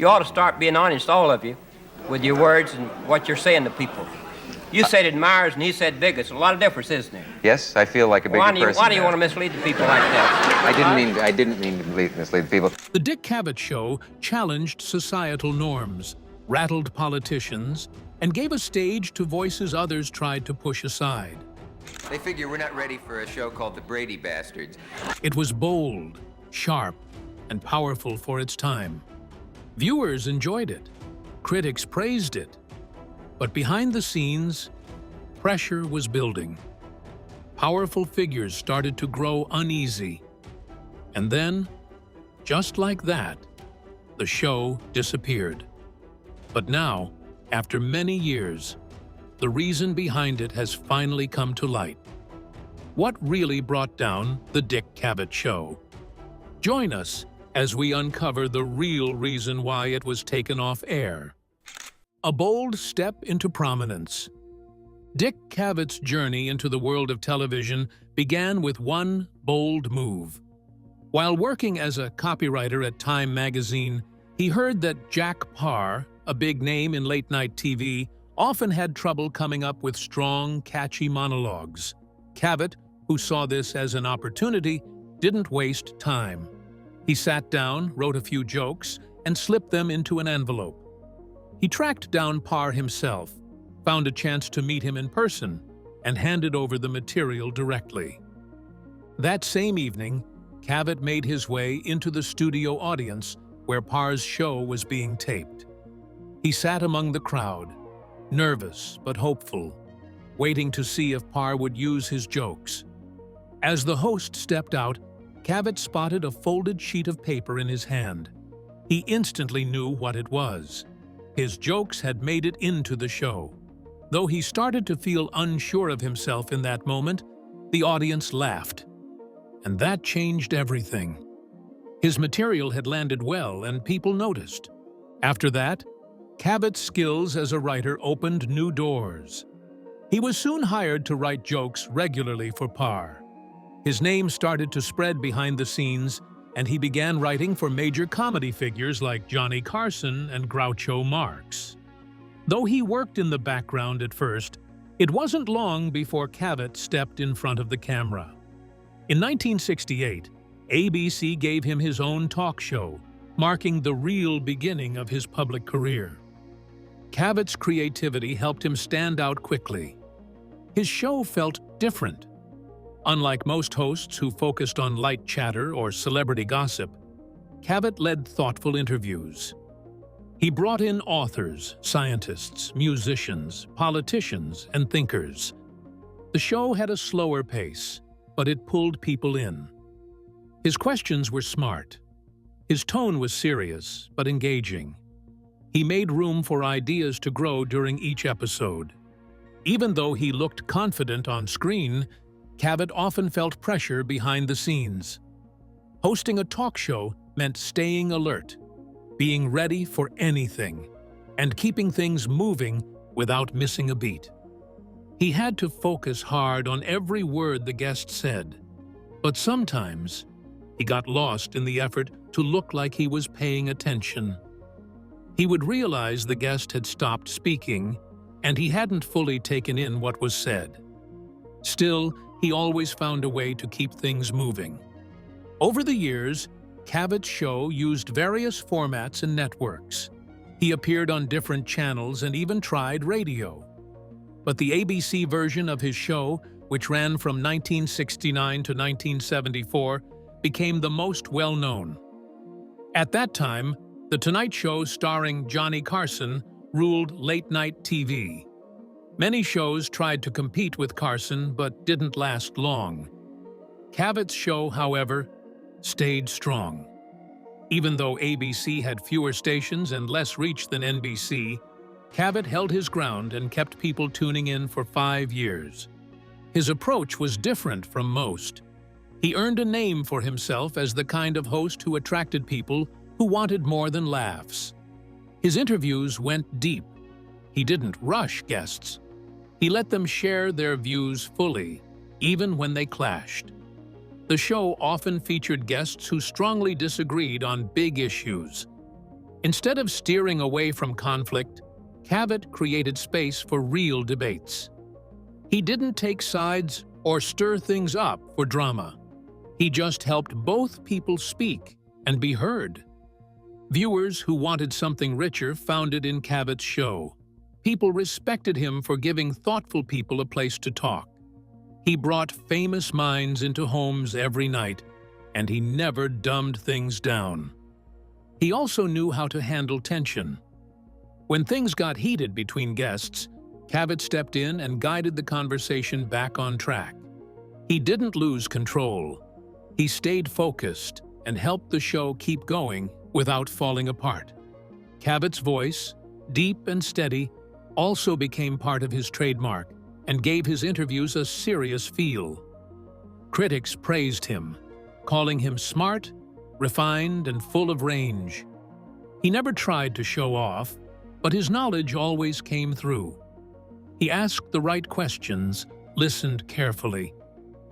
You ought to start being honest, all of you, with your words and what you're saying to people. You said admirers and he said bigots. A lot of difference, isn't there? Yes, I feel like a bigger person. Why do you want to mislead the people like that? I didn't mean to mislead the people. The Dick Cavett Show challenged societal norms, rattled politicians, and gave a stage to voices others tried to push aside. They figure we're not ready for a show called The Brady Bastards. It was bold, sharp, and powerful for its time. Viewers enjoyed it. Critics praised it. But behind the scenes, pressure was building. Powerful figures started to grow uneasy. And then, just like that, the show disappeared. But now, after many years, the reason behind it has finally come to light. What really brought down the Dick Cavett Show? Join us as we uncover the real reason why it was taken off air. A bold step into prominence. Dick Cavett's journey into the world of television began with one bold move. While working as a copywriter at Time magazine, he heard that Jack Paar, a big name in late-night TV, often had trouble coming up with strong, catchy monologues. Cavett, who saw this as an opportunity, didn't waste time. He sat down, wrote a few jokes, and slipped them into an envelope. He tracked down Paar himself, found a chance to meet him in person, and handed over the material directly. That same evening, Cavett made his way into the studio audience where Parr's show was being taped. He sat among the crowd, nervous but hopeful, waiting to see if Parr would use his jokes. As the host stepped out, Cavett spotted a folded sheet of paper in his hand. He instantly knew what it was. His jokes had made it into the show. Though he started to feel unsure of himself in that moment, the audience laughed. And that changed everything. His material had landed well and people noticed. After that, Cavett's skills as a writer opened new doors. He was soon hired to write jokes regularly for Parr. His name started to spread behind the scenes, and he began writing for major comedy figures like Johnny Carson and Groucho Marx. Though he worked in the background at first, it wasn't long before Cavett stepped in front of the camera. In 1968, ABC gave him his own talk show, marking the real beginning of his public career. Cavett's creativity helped him stand out quickly. His show felt different. Unlike most hosts who focused on light chatter or celebrity gossip, Cavett led thoughtful interviews. He brought in authors, scientists, musicians, politicians, and thinkers. The show had a slower pace, but it pulled people in. His questions were smart. His tone was serious, but engaging. He made room for ideas to grow during each episode. Even though he looked confident on screen, Cavett often felt pressure behind the scenes. Hosting a talk show meant staying alert, being ready for anything, and keeping things moving without missing a beat. He had to focus hard on every word the guest said, but sometimes he got lost in the effort to look like he was paying attention. He would realize the guest had stopped speaking, and he hadn't fully taken in what was said. Still, he always found a way to keep things moving. Over the years, Cavett's show used various formats and networks. He appeared on different channels and even tried radio. But the ABC version of his show, which ran from 1969 to 1974, became the most well-known. At that time, The Tonight Show starring Johnny Carson ruled late-night TV. Many shows tried to compete with Carson but didn't last long. Cavett's show, however, stayed strong. Even though ABC had fewer stations and less reach than NBC, Cavett held his ground and kept people tuning in for 5 years. His approach was different from most. He earned a name for himself as the kind of host who attracted people who wanted more than laughs. His interviews went deep. He didn't rush guests. He let them share their views fully, even when they clashed. The show often featured guests who strongly disagreed on big issues. Instead of steering away from conflict, Cavett created space for real debates. He didn't take sides or stir things up for drama. He just helped both people speak and be heard. Viewers who wanted something richer found it in Cavett's show. People respected him for giving thoughtful people a place to talk. He brought famous minds into homes every night, and he never dumbed things down. He also knew how to handle tension. When things got heated between guests, Cavett stepped in and guided the conversation back on track. He didn't lose control. He stayed focused and helped the show keep going without falling apart. Cavett's voice, deep and steady, also became part of his trademark and gave his interviews a serious feel. Critics praised him, calling him smart, refined, and full of range. He never tried to show off, but his knowledge always came through. He asked the right questions, listened carefully,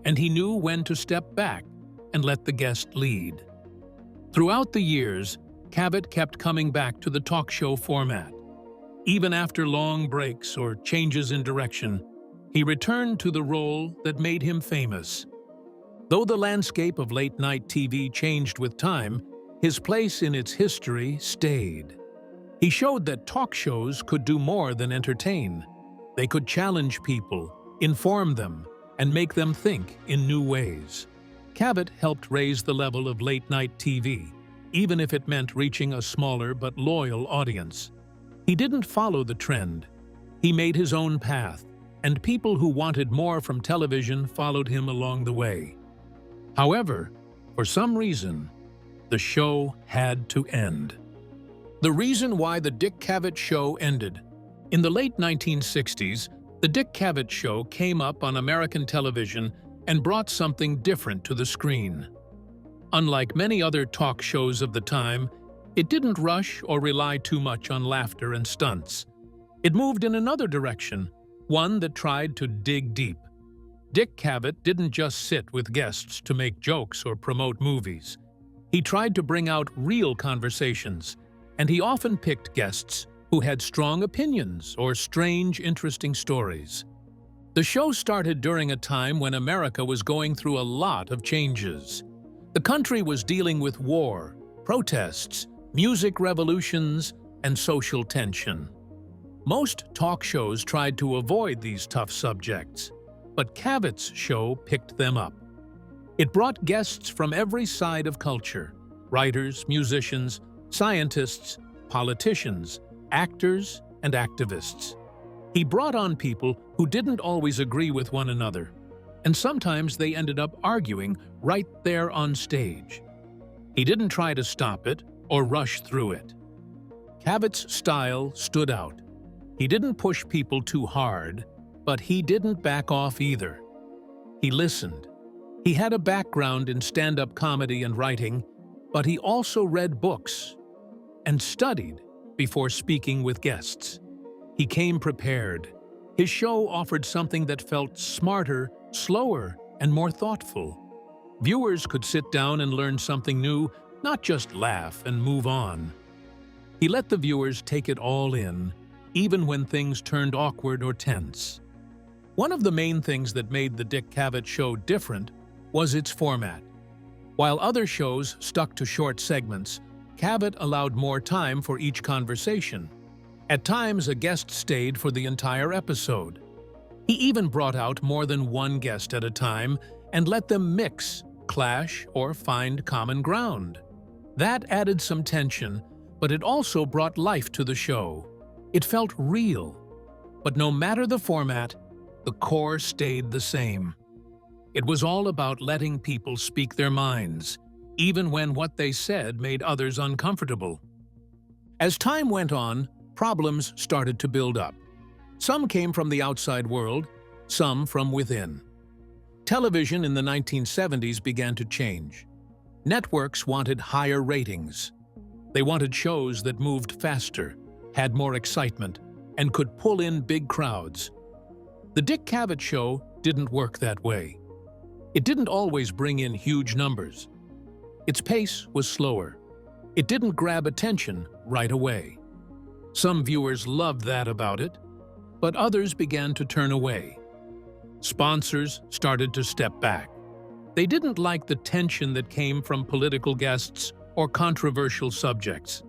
and he knew when to step back and let the guest lead. Throughout the years, Cavett kept coming back to the talk show format. Even after long breaks or changes in direction, he returned to the role that made him famous. Though the landscape of late-night TV changed with time, his place in its history stayed. He showed that talk shows could do more than entertain. They could challenge people, inform them, and make them think in new ways. Cavett helped raise the level of late-night TV, even if it meant reaching a smaller but loyal audience. He didn't follow the trend. He made his own path, and people who wanted more from television followed him along the way. However, for some reason, the show had to end. The reason why the Dick Cavett Show ended. In the late 1960s, the Dick Cavett Show came up on American television and brought something different to the screen. Unlike many other talk shows of the time, it didn't rush or rely too much on laughter and stunts. It moved in another direction, one that tried to dig deep. Dick Cavett didn't just sit with guests to make jokes or promote movies. He tried to bring out real conversations, and he often picked guests who had strong opinions or strange, interesting stories. The show started during a time when America was going through a lot of changes. The country was dealing with war, protests, music revolutions, and social tension. Most talk shows tried to avoid these tough subjects, but Cavett's show picked them up. It brought guests from every side of culture: writers, musicians, scientists, politicians, actors, and activists. He brought on people who didn't always agree with one another, and sometimes they ended up arguing right there on stage. He didn't try to stop it or rush through it. Cavett's style stood out. He didn't push people too hard, but he didn't back off either. He listened. He had a background in stand-up comedy and writing, but he also read books and studied before speaking with guests. He came prepared. His show offered something that felt smarter, slower, and more thoughtful. Viewers could sit down and learn something new, not just laugh and move on. He let the viewers take it all in, even when things turned awkward or tense. One of the main things that made the Dick Cavett Show different was its format. While other shows stuck to short segments, Cavett allowed more time for each conversation. At times, a guest stayed for the entire episode. He even brought out more than one guest at a time and let them mix, clash, or find common ground. That added some tension, but it also brought life to the show. It felt real. But no matter the format, the core stayed the same. It was all about letting people speak their minds, even when what they said made others uncomfortable. As time went on, problems started to build up. Some came from the outside world, some from within. Television in the 1970s began to change. Networks wanted higher ratings. They wanted shows that moved faster, had more excitement, and could pull in big crowds. The Dick Cavett Show didn't work that way. It didn't always bring in huge numbers. Its pace was slower. It didn't grab attention right away. Some viewers loved that about it, but others began to turn away. Sponsors started to step back. They didn't like the tension that came from political guests or controversial subjects.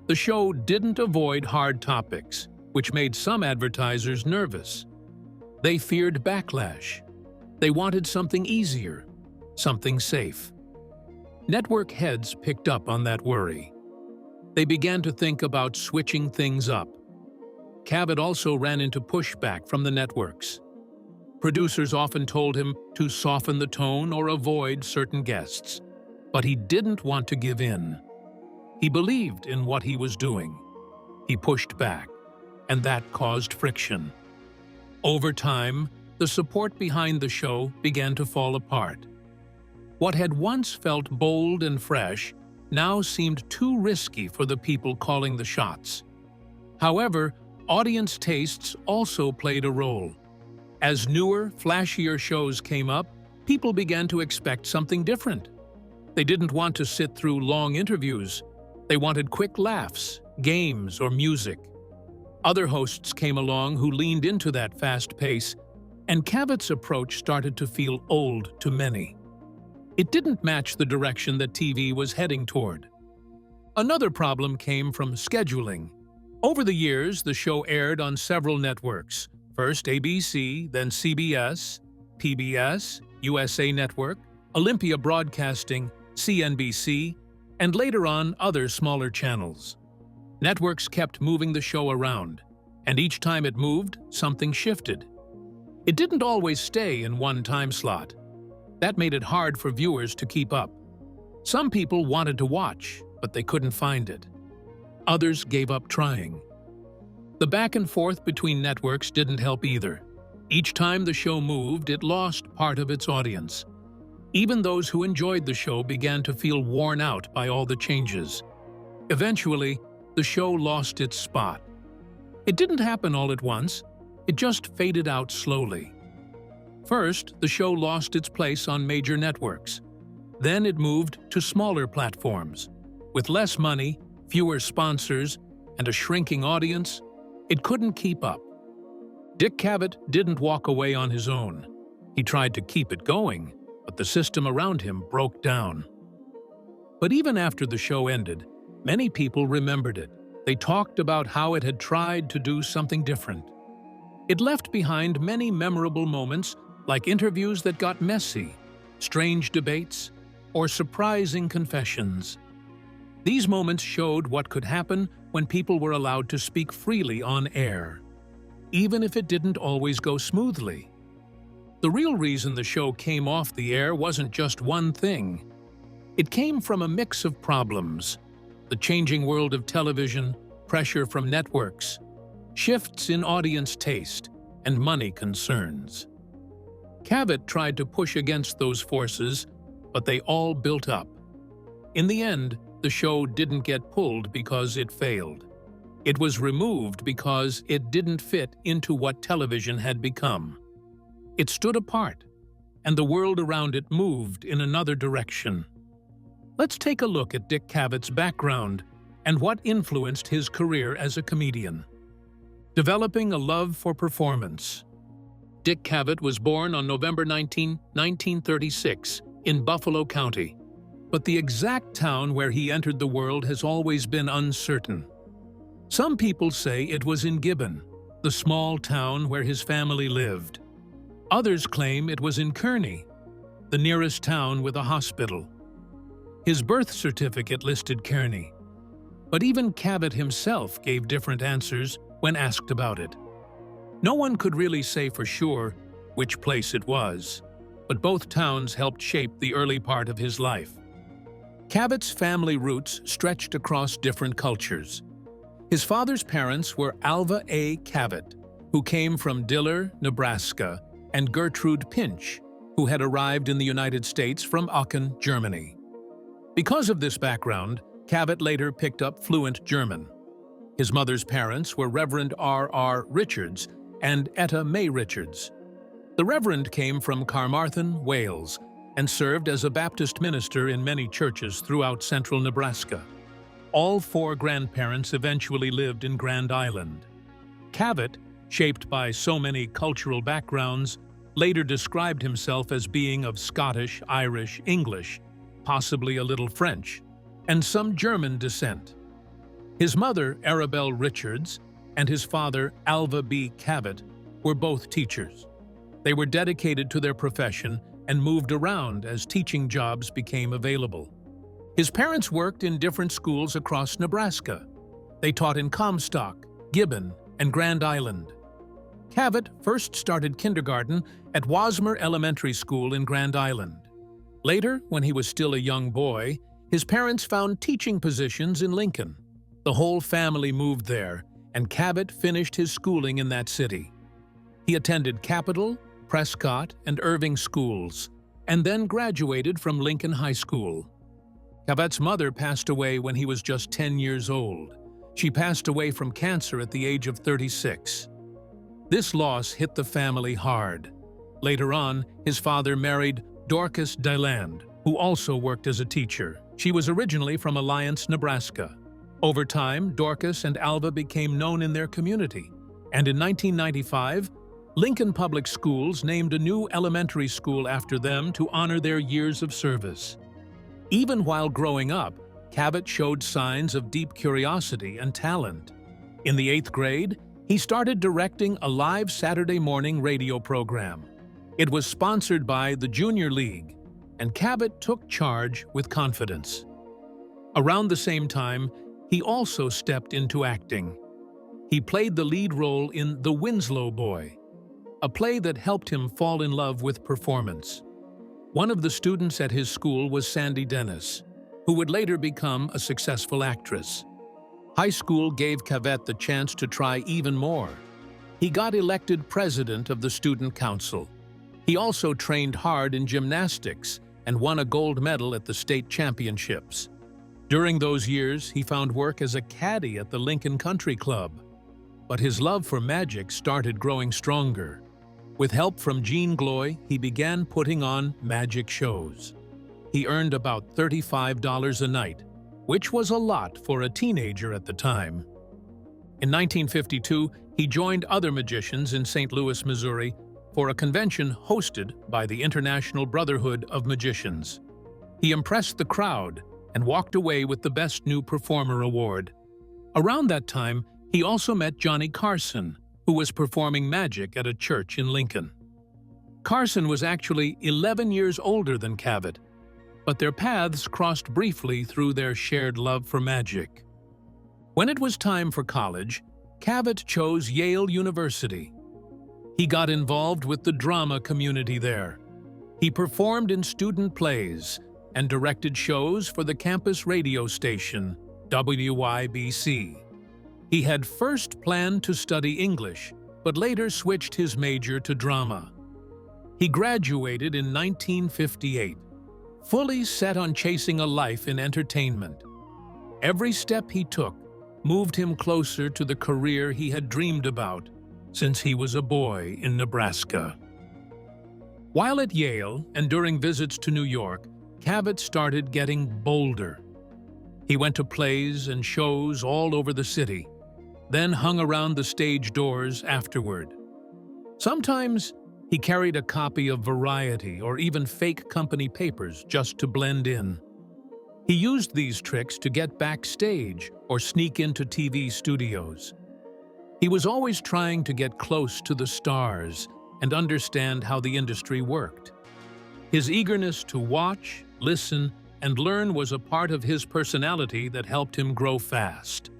The show didn't avoid hard topics, which made some advertisers nervous. They feared backlash. They wanted something easier, something safe. Network heads picked up on that worry. They began to think about switching things up. Cavett also ran into pushback from the networks. Producers often told him to soften the tone or avoid certain guests, but he didn't want to give in. He believed in what he was doing. He pushed back, and that caused friction. Over time, the support behind the show began to fall apart. What had once felt bold and fresh now seemed too risky for the people calling the shots. However, audience tastes also played a role. As newer, flashier shows came up, people began to expect something different. They didn't want to sit through long interviews. They wanted quick laughs, games, or music. Other hosts came along who leaned into that fast pace, and Cavett's approach started to feel old to many. It didn't match the direction that TV was heading toward. Another problem came from scheduling. Over the years, the show aired on several networks, first ABC, then CBS, PBS, USA Network, Olympia Broadcasting, CNBC, and later on other smaller channels. Networks kept moving the show around, and each time it moved, something shifted. It didn't always stay in one time slot. That made it hard for viewers to keep up. Some people wanted to watch, but they couldn't find it. Others gave up trying. The back and forth between networks didn't help either. Each time the show moved, it lost part of its audience. Even those who enjoyed the show began to feel worn out by all the changes. Eventually, the show lost its spot. It didn't happen all at once. It just faded out slowly. First, the show lost its place on major networks. Then it moved to smaller platforms. With less money, fewer sponsors, and a shrinking audience, it couldn't keep up. Dick Cavett didn't walk away on his own. He tried to keep it going, but the system around him broke down. But even after the show ended, many people remembered it. They talked about how it had tried to do something different. It left behind many memorable moments, like interviews that got messy, strange debates, or surprising confessions. These moments showed what could happen when people were allowed to speak freely on air, even if it didn't always go smoothly. The real reason the show came off the air wasn't just one thing. It came from a mix of problems: the changing world of television, pressure from networks, shifts in audience taste, and money concerns. Cavett tried to push against those forces, but they all built up. In the end, the show didn't get pulled because it failed. It was removed because it didn't fit into what television had become. It stood apart, and the world around it moved in another direction. Let's take a look at Dick Cavett's background and what influenced his career as a comedian. Developing a love for performance. Dick Cavett was born on November 19, 1936, in Buffalo County, but the exact town where he entered the world has always been uncertain. Some people say it was in Gibbon, the small town where his family lived. Others claim it was in Kearney, the nearest town with a hospital. His birth certificate listed Kearney, but even Cavett himself gave different answers when asked about it. No one could really say for sure which place it was, but both towns helped shape the early part of his life. Cavett's family roots stretched across different cultures. His father's parents were Alva A. Cavett, who came from Diller, Nebraska, and Gertrude Pinch, who had arrived in the United States from Aachen, Germany. Because of this background, Cavett later picked up fluent German. His mother's parents were Reverend R.R. Richards and Etta May Richards. The Reverend came from Carmarthen, Wales, and served as a Baptist minister in many churches throughout central Nebraska. All four grandparents eventually lived in Grand Island. Cavett, shaped by so many cultural backgrounds, later described himself as being of Scottish, Irish, English, possibly a little French, and some German descent. His mother, Arabelle Richards, and his father, Alva B. Cavett, were both teachers. They were dedicated to their profession and moved around as teaching jobs became available. His parents worked in different schools across Nebraska. They taught in Comstock, Gibbon, and Grand Island. Cavett first started kindergarten at Wasmer Elementary School in Grand Island. Later, when he was still a young boy, his parents found teaching positions in Lincoln. The whole family moved there, and Cavett finished his schooling in that city. He attended Capital, Prescott, and Irving schools, and then graduated from Lincoln High School. Cavett's mother passed away when he was just 10 years old. She passed away from cancer at the age of 36. This loss hit the family hard. Later on, his father married Dorcas Dyland, who also worked as a teacher. She was originally from Alliance, Nebraska. Over time, Dorcas and Alva became known in their community, and in 1995, Lincoln Public Schools named a new elementary school after them to honor their years of service. Even while growing up, Cavett showed signs of deep curiosity and talent. In the 8th grade, he started directing a live Saturday morning radio program. It was sponsored by the Junior League, and Cavett took charge with confidence. Around the same time, he also stepped into acting. He played the lead role in The Winslow Boy, a play that helped him fall in love with performance. One of the students at his school was Sandy Dennis, who would later become a successful actress. High school gave Cavett the chance to try even more. He got elected president of the student council. He also trained hard in gymnastics and won a gold medal at the state championships. During those years, he found work as a caddy at the Lincoln Country Club. But his love for magic started growing stronger. With help from Jean Gloy, he began putting on magic shows. He earned about $35 a night, which was a lot for a teenager at the time. In 1952, he joined other magicians in St. Louis, Missouri, for a convention hosted by the International Brotherhood of Magicians. He impressed the crowd and walked away with the Best New Performer award. Around that time, he also met Johnny Carson, who was performing magic at a church in Lincoln. Carson was actually 11 years older than Cavett, but their paths crossed briefly through their shared love for magic. When it was time for college, Cavett chose Yale University. He got involved with the drama community there. He performed in student plays and directed shows for the campus radio station, WYBC. He had first planned to study English, but later switched his major to drama. He graduated in 1958, fully set on chasing a life in entertainment. Every step he took moved him closer to the career he had dreamed about since he was a boy in Nebraska. While at Yale and during visits to New York, Cavett started getting bolder. He went to plays and shows all over the city, then hung around the stage doors afterward. Sometimes he carried a copy of Variety or even fake company papers just to blend in. He used these tricks to get backstage or sneak into TV studios. He was always trying to get close to the stars and understand how the industry worked. His eagerness to watch, listen, and learn was a part of his personality that helped him grow fast.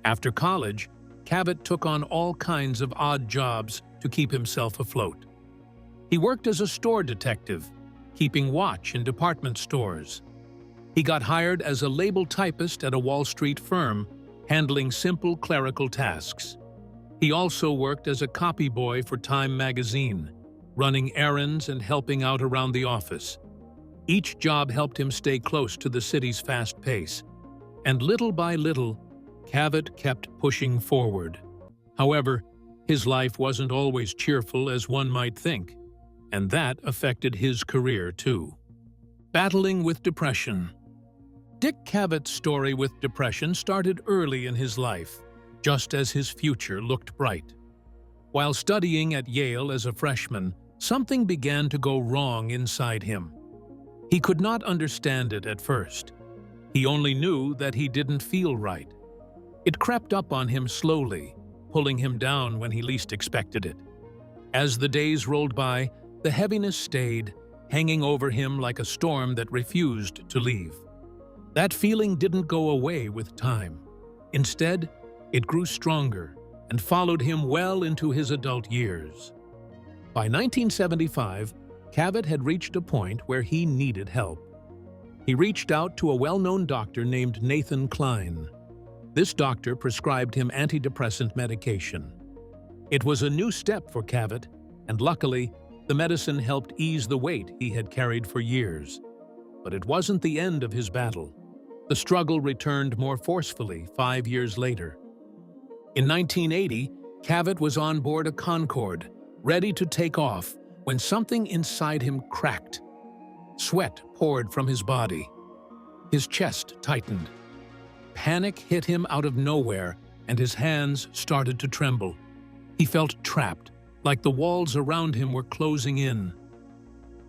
After college, Cavett took on all kinds of odd jobs to keep himself afloat. He worked as a store detective, keeping watch in department stores. He got hired as a label typist at a Wall Street firm, handling simple clerical tasks. He also worked as a copy boy for Time magazine, running errands and helping out around the office. Each job helped him stay close to the city's fast pace, and little by little, Cavett kept pushing forward. However, his life wasn't always cheerful as one might think, and that affected his career too. Battling with depression. Dick Cavett's story with depression started early in his life, just as his future looked bright. While studying at Yale as a freshman, something began to go wrong inside him. He could not understand it at first. He only knew that he didn't feel right. It crept up on him slowly, pulling him down when he least expected it. As the days rolled by, the heaviness stayed, hanging over him like a storm that refused to leave. That feeling didn't go away with time. Instead, it grew stronger and followed him well into his adult years. By 1975, Cavett had reached a point where he needed help. He reached out to a well-known doctor named Nathan Klein. This doctor prescribed him antidepressant medication. It was a new step for Cavett, and luckily, the medicine helped ease the weight he had carried for years. But it wasn't the end of his battle. The struggle returned more forcefully 5 years later. In 1980, Cavett was on board a Concorde, ready to take off, when something inside him cracked. Sweat poured from his body. His chest tightened. Panic hit him out of nowhere, and his hands started to tremble. He felt trapped, like the walls around him were closing in.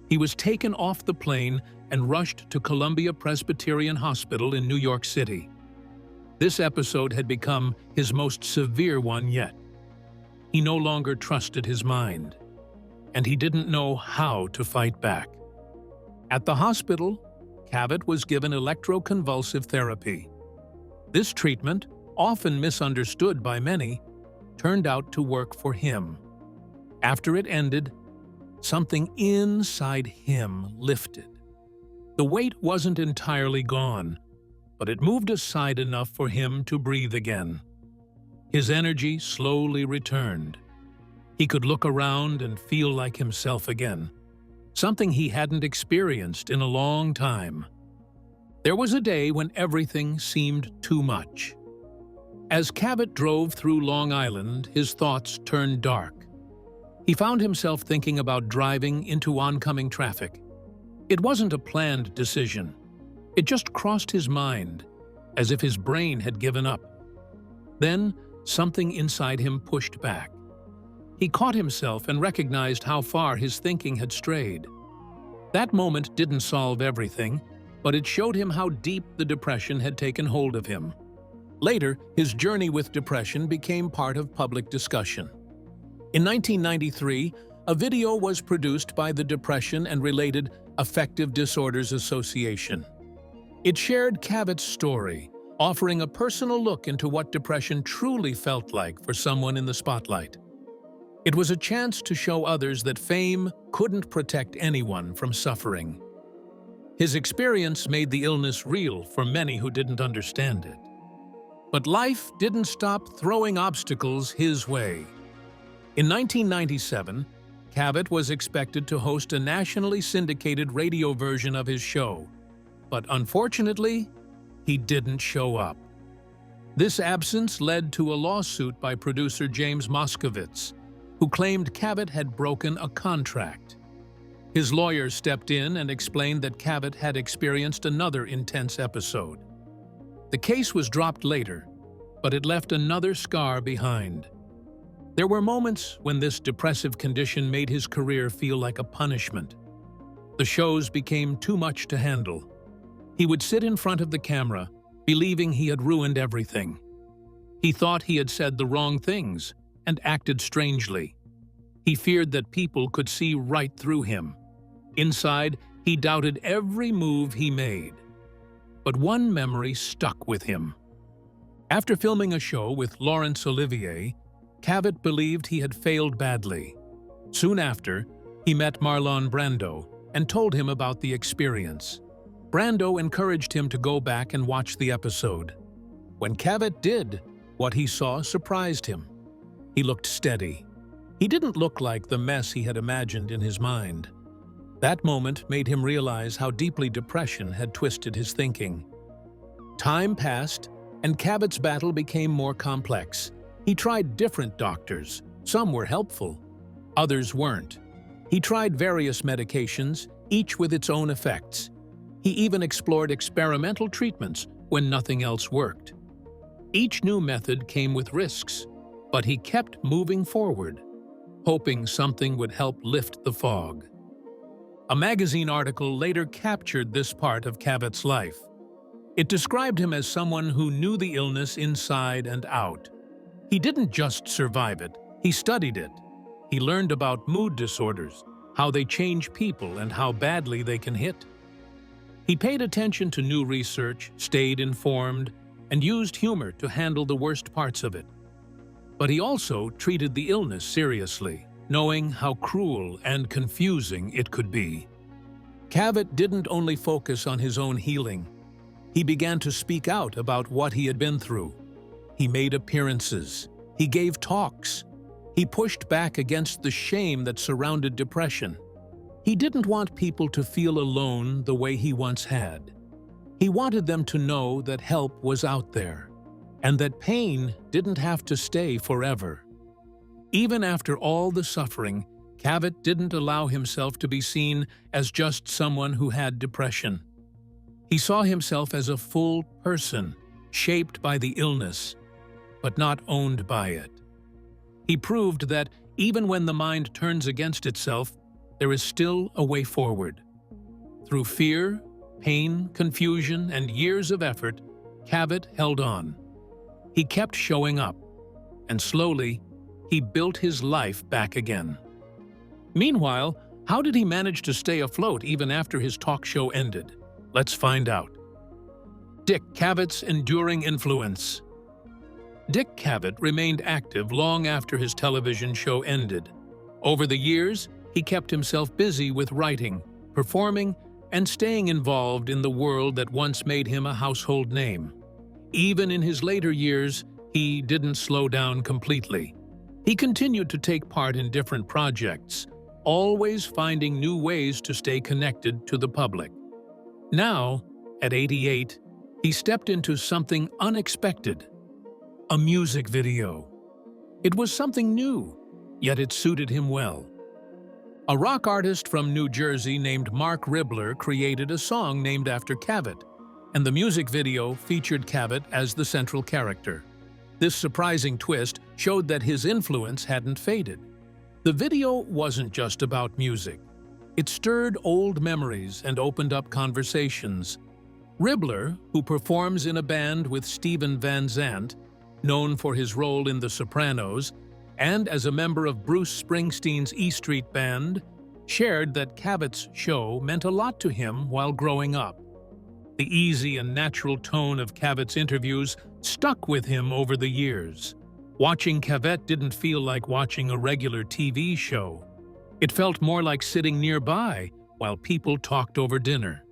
He was taken off the plane and rushed to Columbia Presbyterian Hospital in New York City. This episode had become his most severe one yet. He no longer trusted his mind, and he didn't know how to fight back. At the hospital, Cavett was given electroconvulsive therapy. This treatment, often misunderstood by many, turned out to work for him. After it ended, something inside him lifted. The weight wasn't entirely gone, but it moved aside enough for him to breathe again. His energy slowly returned. He could look around and feel like himself again, something he hadn't experienced in a long time. There was a day when everything seemed too much. As Cavett drove through Long Island, his thoughts turned dark. He found himself thinking about driving into oncoming traffic. It wasn't a planned decision. It just crossed his mind, as if his brain had given up. Then, something inside him pushed back. He caught himself and recognized how far his thinking had strayed. That moment didn't solve everything, but it showed him how deep the depression had taken hold of him. Later, his journey with depression became part of public discussion. In 1993, a video was produced by the Depression and Related Affective Disorders Association. It shared Cavett's story, offering a personal look into what depression truly felt like for someone in the spotlight. It was a chance to show others that fame couldn't protect anyone from suffering. His experience made the illness real for many who didn't understand it. But life didn't stop throwing obstacles his way. In 1997, Cavett was expected to host a nationally syndicated radio version of his show, but unfortunately, he didn't show up. This absence led to a lawsuit by producer James Moskowitz, who claimed Cavett had broken a contract. His lawyer stepped in and explained that Cavett had experienced another intense episode. The case was dropped later, but it left another scar behind. There were moments when this depressive condition made his career feel like a punishment. The shows became too much to handle. He would sit in front of the camera, believing he had ruined everything. He thought he had said the wrong things and acted strangely. He feared that people could see right through him. Inside, he doubted every move he made. But one memory stuck with him. After filming a show with Laurence Olivier, Cavett believed he had failed badly. Soon after, he met Marlon Brando and told him about the experience. Brando encouraged him to go back and watch the episode. When Cavett did, what he saw surprised him. He looked steady. He didn't look like the mess he had imagined in his mind. That moment made him realize how deeply depression had twisted his thinking. Time passed, and Cavett's battle became more complex. He tried different doctors. Some were helpful, others weren't. He tried various medications, each with its own effects. He even explored experimental treatments when nothing else worked. Each new method came with risks, but he kept moving forward, hoping something would help lift the fog. A magazine article later captured this part of Cavett's life. It described him as someone who knew the illness inside and out. He didn't just survive it, he studied it. He learned about mood disorders, how they change people and how badly they can hit. He paid attention to new research, stayed informed, and used humor to handle the worst parts of it. But he also treated the illness seriously, knowing how cruel and confusing it could be. Cavett didn't only focus on his own healing. He began to speak out about what he had been through. He made appearances. He gave talks. He pushed back against the shame that surrounded depression. He didn't want people to feel alone the way he once had. He wanted them to know that help was out there, and that pain didn't have to stay forever. Even after all the suffering, Cavett didn't allow himself to be seen as just someone who had depression. He saw himself as a full person, shaped by the illness, but not owned by it. He proved that even when the mind turns against itself, there is still a way forward. Through fear, pain, confusion, and years of effort, Cavett held on. He kept showing up, and slowly, he built his life back again. Meanwhile, how did he manage to stay afloat even after his talk show ended? Let's find out. Dick Cavett's enduring influence. Dick Cavett remained active long after his television show ended. Over the years, he kept himself busy with writing, performing, and staying involved in the world that once made him a household name. Even in his later years, he didn't slow down completely. He continued to take part in different projects, always finding new ways to stay connected to the public. Now, at 88, he stepped into something unexpected: a music video. It was something new, yet it suited him well. A rock artist from New Jersey named Mark Ribbler created a song named after Cavett, and the music video featured Cavett as the central character. This surprising twist showed that his influence hadn't faded. The video wasn't just about music. It stirred old memories and opened up conversations. Ribbler, who performs in a band with Steven Van Zandt, known for his role in The Sopranos, and as a member of Bruce Springsteen's E Street Band, shared that Cavett's show meant a lot to him while growing up. The easy and natural tone of Cavett's interviews stuck with him over the years. Watching Cavett didn't feel like watching a regular TV show. It felt more like sitting nearby while people talked over dinner.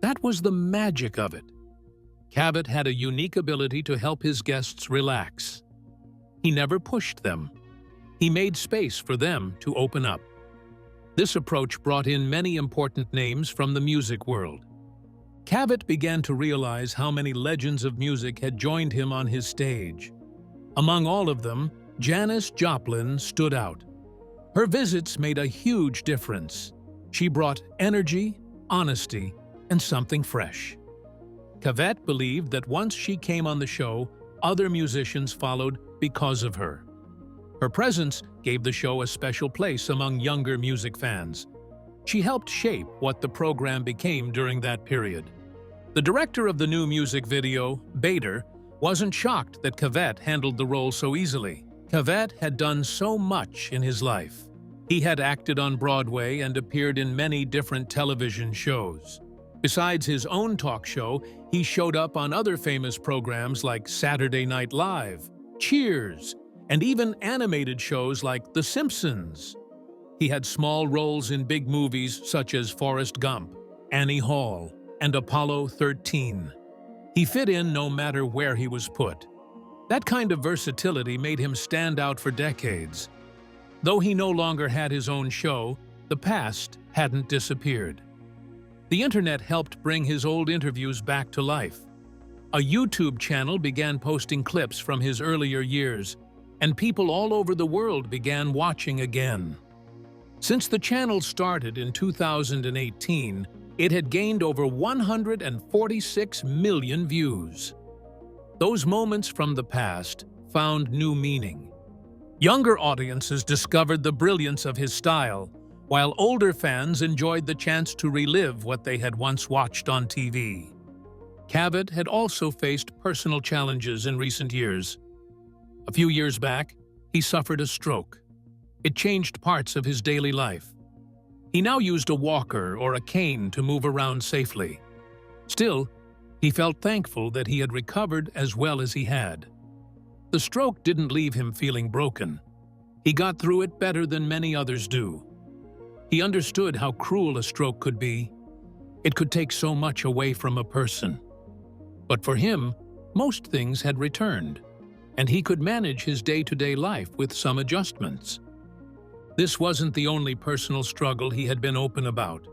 That was the magic of it. Cavett had a unique ability to help his guests relax. He never pushed them. He made space for them to open up. This approach brought in many important names from the music world. Cavett began to realize how many legends of music had joined him on his stage. Among all of them, Janis Joplin stood out. Her visits made a huge difference. She brought energy, honesty, and something fresh. Cavett believed that once she came on the show, other musicians followed because of her. Her presence gave the show a special place among younger music fans. She helped shape what the program became during that period. The director of the new music video, Bader, wasn't shocked that Cavett handled the role so easily. Cavett had done so much in his life. He had acted on Broadway and appeared in many different television shows. Besides his own talk show, he showed up on other famous programs like Saturday Night Live, Cheers, and even animated shows like The Simpsons. He had small roles in big movies such as Forrest Gump, Annie Hall, and Apollo 13. He fit in no matter where he was put. That kind of versatility made him stand out for decades. Though he no longer had his own show, the past hadn't disappeared. The internet helped bring his old interviews back to life. A YouTube channel began posting clips from his earlier years, and people all over the world began watching again. Since the channel started in 2018, It had gained over 146 million views. Those moments from the past found new meaning. Younger audiences discovered the brilliance of his style, while older fans enjoyed the chance to relive what they had once watched on TV. Cavett had also faced personal challenges in recent years. A few years back, he suffered a stroke. It changed parts of his daily life. He now used a walker or a cane to move around safely. Still, he felt thankful that he had recovered as well as he had. The stroke didn't leave him feeling broken. He got through it better than many others do. He understood how cruel a stroke could be. It could take so much away from a person. But for him, most things had returned, and he could manage his day-to-day life with some adjustments. This wasn't the only personal struggle he had been open about.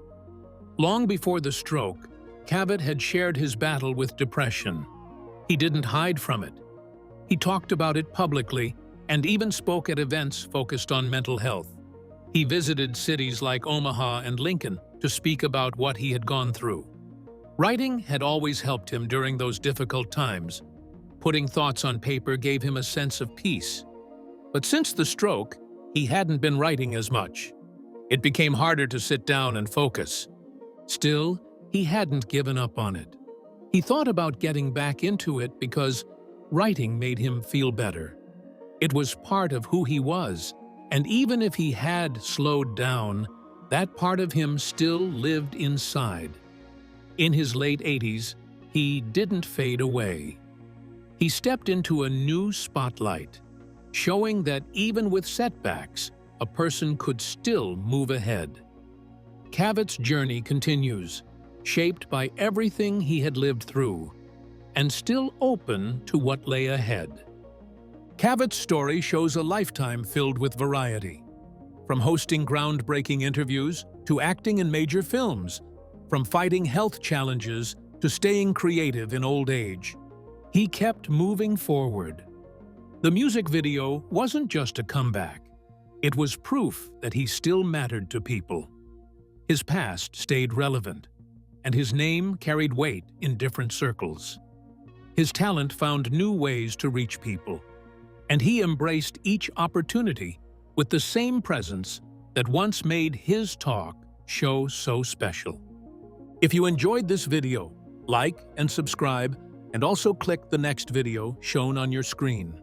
Long before the stroke, Cavett had shared his battle with depression. He didn't hide from it. He talked about it publicly and even spoke at events focused on mental health. He visited cities like Omaha and Lincoln to speak about what he had gone through. Writing had always helped him during those difficult times. Putting thoughts on paper gave him a sense of peace. But since the stroke, he hadn't been writing as much. It became harder to sit down and focus. Still, he hadn't given up on it. He thought about getting back into it because writing made him feel better. It was part of who he was, and even if he had slowed down, that part of him still lived inside. In his late 80s, he didn't fade away. He stepped into a new spotlight, showing that even with setbacks, a person could still move ahead. Cavett's journey continues, shaped by everything he had lived through, and still open to what lay ahead. Cavett's story shows a lifetime filled with variety. From hosting groundbreaking interviews to acting in major films, from fighting health challenges to staying creative in old age, he kept moving forward. The music video wasn't just a comeback. It was proof that he still mattered to people. His past stayed relevant, and his name carried weight in different circles. His talent found new ways to reach people, and he embraced each opportunity with the same presence that once made his talk show so special. If you enjoyed this video, like and subscribe, and also click the next video shown on your screen.